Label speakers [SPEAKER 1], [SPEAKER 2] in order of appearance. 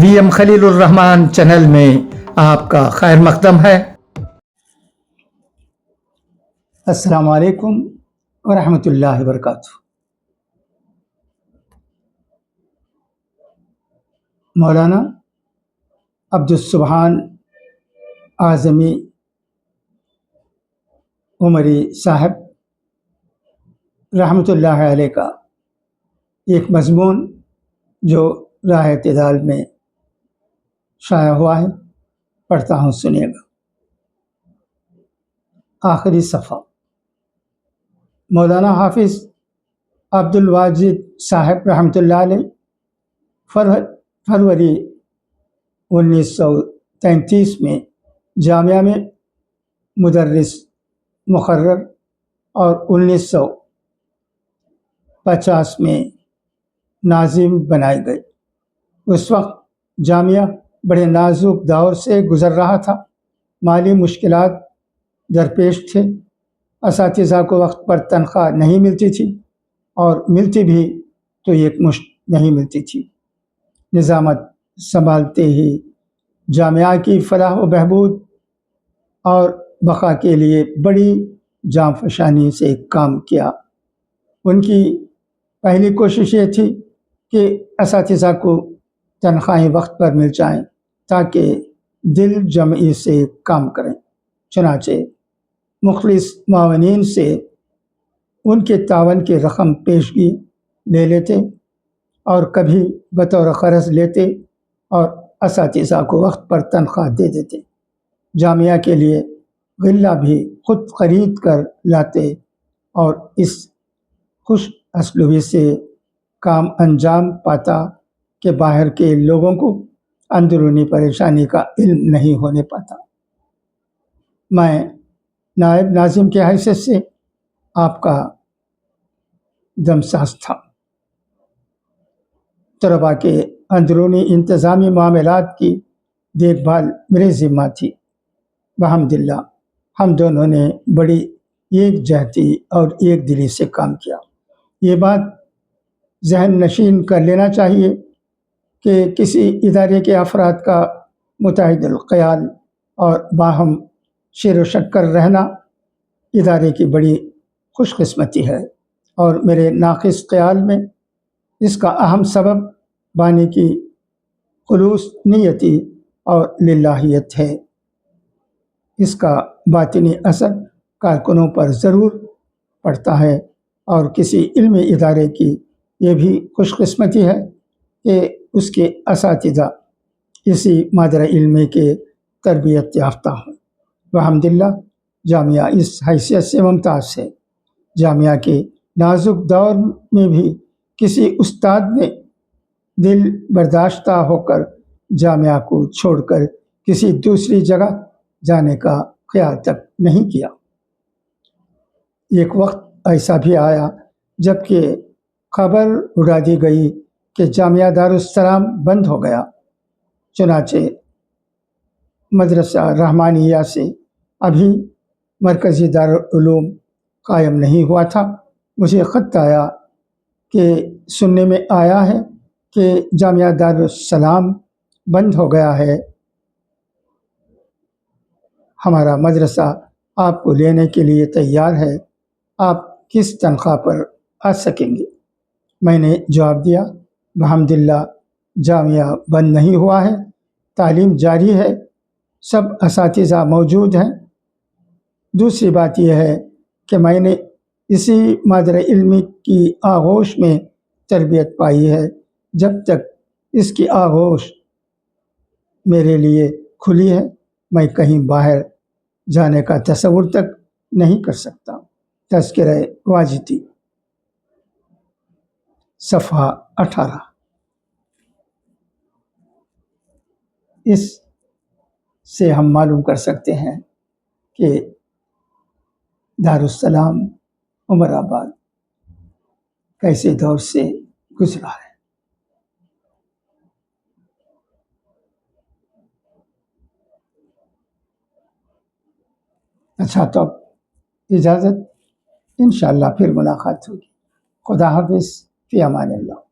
[SPEAKER 1] VM خلیل الرحمان channel میں آپ کا خیر مقدم ہے۔ السلام علیکم ورحمۃ اللہ وبرکاتہ۔ مولانا عبدالسبحان اعظمی عمری صاحب رحمۃ اللہ علیہ کا ایک مضمون جو راہ اعتدال میں شائع ہوا ہے، پڑھتا ہوں، سنیے گا۔ آخری صفحہ۔ مولانا حافظ عبدالواجد صاحب رحمۃ اللہ علیہ فروری 1933 میں جامعہ میں مدرس مقرر اور 1950 میں ناظم بنائے گئے۔ اس وقت جامعہ بڑے نازک دور سے گزر رہا تھا، مالی مشکلات درپیش تھے، اساتذہ کو وقت پر تنخواہ نہیں ملتی تھی، اور ملتی بھی تو ایک مشت نہیں ملتی تھی۔ نظامت سنبھالتے ہی جامعہ کی فلاح و بہبود اور بقا کے لیے بڑی جاں فشانی سے کام کیا۔ ان کی پہلی کوشش یہ تھی کہ اساتذہ کو تنخواہیں وقت پر مل جائیں تاکہ دل جمعی سے کام کریں۔ چنانچہ مخلص معاونین سے ان کے تعاون کی رقم پیشگی لے لیتے اور کبھی بطور قرض لیتے اور اساتذہ کو وقت پر تنخواہ دے دیتے۔ جامعہ کے لیے غلہ بھی خود خرید کر لاتے اور اس خوش اسلوبی سے کام انجام پاتا کہ باہر کے لوگوں کو اندرونی پریشانی کا علم نہیں ہونے پاتا۔ میں نائب ناظم کی حیثیت سے آپ کا دمساز تھا۔ طلباء کے اندرونی انتظامی معاملات کی دیکھ بھال میرے ذمہ تھی۔ بحمداللہ ہم دونوں نے بڑی ایک جہتی اور ایک دلی سے کام کیا۔ یہ بات ذہن نشین کر لینا چاہیے کہ کسی ادارے کے افراد کا متحد الخیال اور باہم شیر و شکر رہنا ادارے کی بڑی خوش قسمتی ہے، اور میرے ناقص خیال میں اس کا اہم سبب بانی کی خلوص نیتی اور للہیت ہے۔ اس کا باطنی اثر کارکنوں پر ضرور پڑتا ہے، اور کسی علمی ادارے کی یہ بھی خوش قسمتی ہے کہ اس کے اساتذہ اسی مادر علمی کے تربیت یافتہ ہوں۔ الحمدللہ جامعہ اس حیثیت سے ممتاز ہے۔ جامعہ کے نازک دور میں بھی کسی استاد نے دل برداشتہ ہو کر جامعہ کو چھوڑ کر کسی دوسری جگہ جانے کا خیال تک نہیں کیا۔ ایک وقت ایسا بھی آیا جب کہ خبر اڑا دی گئی کہ جامعہ دارالسلام بند ہو گیا۔ چنانچہ مدرسہ رحمانیہ سے ابھی مرکزی دارالعلوم قائم نہیں ہوا تھا۔ مجھے خط آیا کہ سننے میں آیا ہے کہ جامعہ دارالسلام بند ہو گیا ہے، ہمارا مدرسہ آپ کو لینے کے لیے تیار ہے، آپ کس تنخواہ پر آ سکیں گے؟ میں نے جواب دیا، بحمداللہ جامعہ بند نہیں ہوا ہے، تعلیم جاری ہے، سب اساتذہ موجود ہیں۔ دوسری بات یہ ہے کہ میں نے اسی مادر علمی کی آغوش میں تربیت پائی ہے۔ جب تک اس کی آغوش میرے لیے کھلی ہے، میں کہیں باہر جانے کا تصور تک نہیں کر سکتا۔ تذکرہ واجدی، صفحہ 18۔ اس سے ہم معلوم کر سکتے ہیں کہ دارالسلام عمر آباد کیسے دور سے گزرا ہے۔ اچھا، تو اب اجازت، انشاءاللہ پھر ملاقات ہوگی۔ خدا حافظ، فی امان اللہ۔